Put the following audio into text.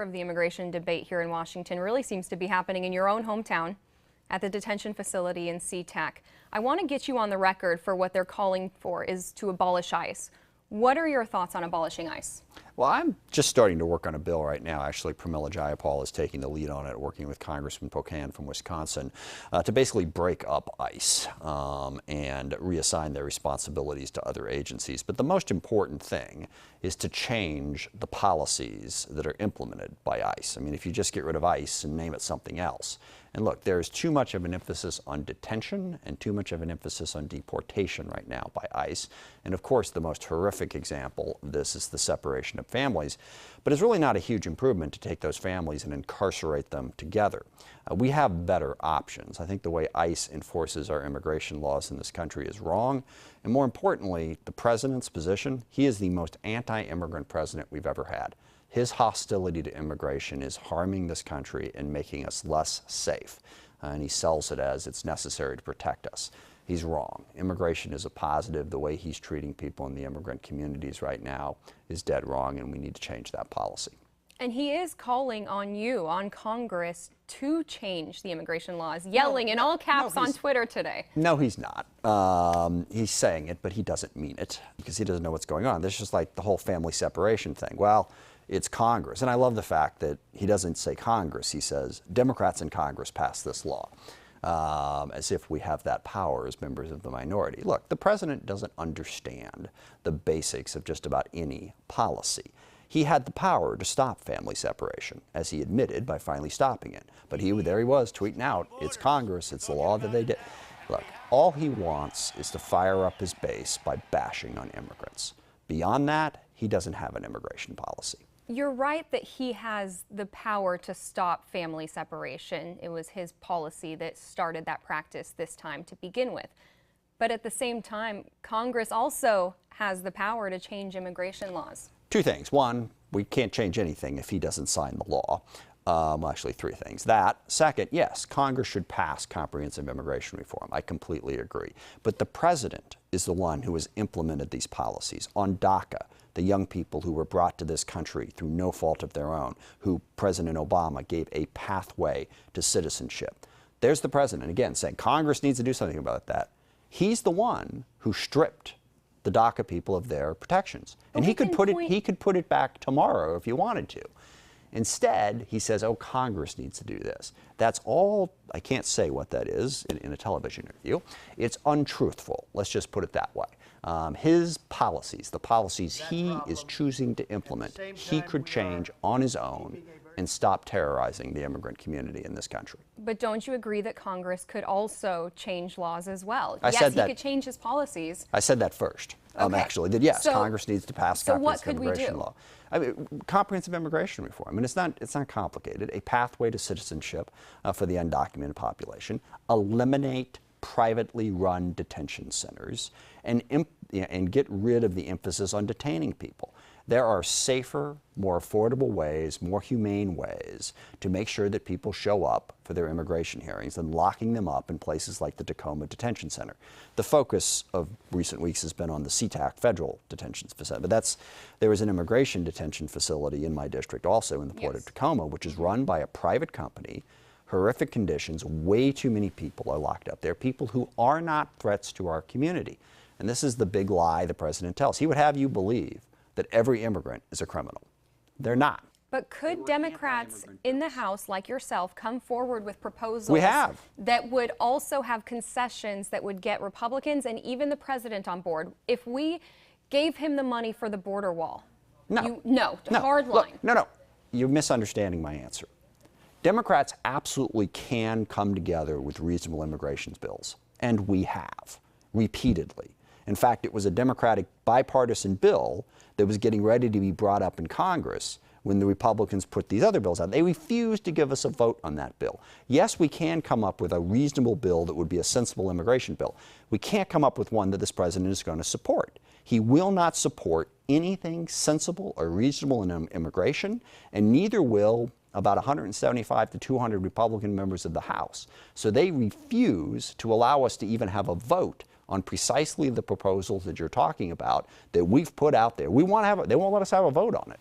of the immigration debate here in Washington really seems to be happening in your own hometown at the detention facility in SeaTac. I want to get you on the record for what they're calling for is to abolish ICE. What are your thoughts on abolishing ICE? Well, I'm just starting to work on a bill right now. Actually, Pramila Jayapal is taking the lead on it, working with Congressman Pocan from Wisconsin, to basically break up ICE and reassign their responsibilities to other agencies. But the most important thing is to change the policies that are implemented by ICE. I mean, if you just get rid of ICE and name it something else. And look, there's too much of an emphasis on detention and too much of an emphasis on deportation right now by ICE. And of course, the most horrific example of this is the separation of families. But it's really not a huge improvement to take those families and incarcerate them together. We have better options. I think the way ICE enforces our immigration laws in this country is wrong. And more importantly, the president's position, he is the most anti-immigrant president we've ever had. His hostility to immigration is harming this country and making us less safe. And he sells it as it's necessary to protect us. He's wrong. Immigration is a positive. The way he's treating people in the immigrant communities right now is dead wrong, and we need to change that policy. And he is calling on you, on Congress, to change the immigration laws, yelling in all caps on Twitter today. No, he's not. He's saying it, but he doesn't mean it because he doesn't know what's going on. This is just like the whole family separation thing. Well, it's Congress. And I love the fact that he doesn't say Congress. He says Democrats in Congress passed this law, as if we have that power as members of the minority. Look, the president doesn't understand the basics of just about any policy. He had the power to stop family separation, as he admitted by finally stopping it. But there he was tweeting out, it's Congress, it's the law that they did. Look, all he wants is to fire up his base by bashing on immigrants. Beyond that, he doesn't have an immigration policy. You're right that he has the power to stop family separation. It was his policy that started that practice this time to begin with. But at the same time, Congress also has the power to change immigration laws. Two things. One, we can't change anything if he doesn't sign the law. Well, actually, three things. That. Second, yes, Congress should pass comprehensive immigration reform. I completely agree. But the president is the one who has implemented these policies. On DACA, the young people who were brought to this country through no fault of their own, who President Obama gave a pathway to citizenship. There's the president, again, saying Congress needs to do something about that. He's the one who stripped the DACA people of their protections. And he could put it back tomorrow if he wanted to. Instead, he says, oh, Congress needs to do this. That's all. I can't say what that is in a television interview. It's untruthful. Let's just put it that way. His policies, the policies he is choosing to implement, he could change on his own and stop terrorizing the immigrant community in this country. But don't you agree that Congress could also change laws as well? He could change his policies. I said that first, actually, that yes, Congress needs to pass comprehensive immigration law. I mean, comprehensive immigration reform. I mean, it's not complicated. A pathway to citizenship for the undocumented population. Eliminate privately run detention centers and get rid of the emphasis on detaining people. There are safer, more affordable ways, more humane ways to make sure that people show up for their immigration hearings than locking them up in places like the Tacoma Detention Center. The focus of recent weeks has been on the SeaTac federal detention facility, but there is an immigration detention facility in my district also in the Port of Tacoma, which is run by a private company. Horrific conditions, way too many people are locked up there, people who are not threats to our community. And this is the big lie the president tells. He would have you believe that every immigrant is a criminal. They're not. But could Democrats in the House, like yourself, come forward with proposals that would also have concessions that would get Republicans and even the president on board if we gave him the money for the border wall? No. Hard line. Look, no. You're misunderstanding my answer. Democrats absolutely can come together with reasonable immigration bills, and we have, repeatedly. In fact, it was a Democratic bipartisan bill that was getting ready to be brought up in Congress when the Republicans put these other bills out. They refused to give us a vote on that bill. Yes, we can come up with a reasonable bill that would be a sensible immigration bill. We can't come up with one that this president is going to support. He will not support anything sensible or reasonable in immigration, and neither will about 175 to 200 Republican members of the House. So they refuse to allow us to even have a vote on precisely the proposals that you're talking about that we've put out there. They won't let us have a vote on it.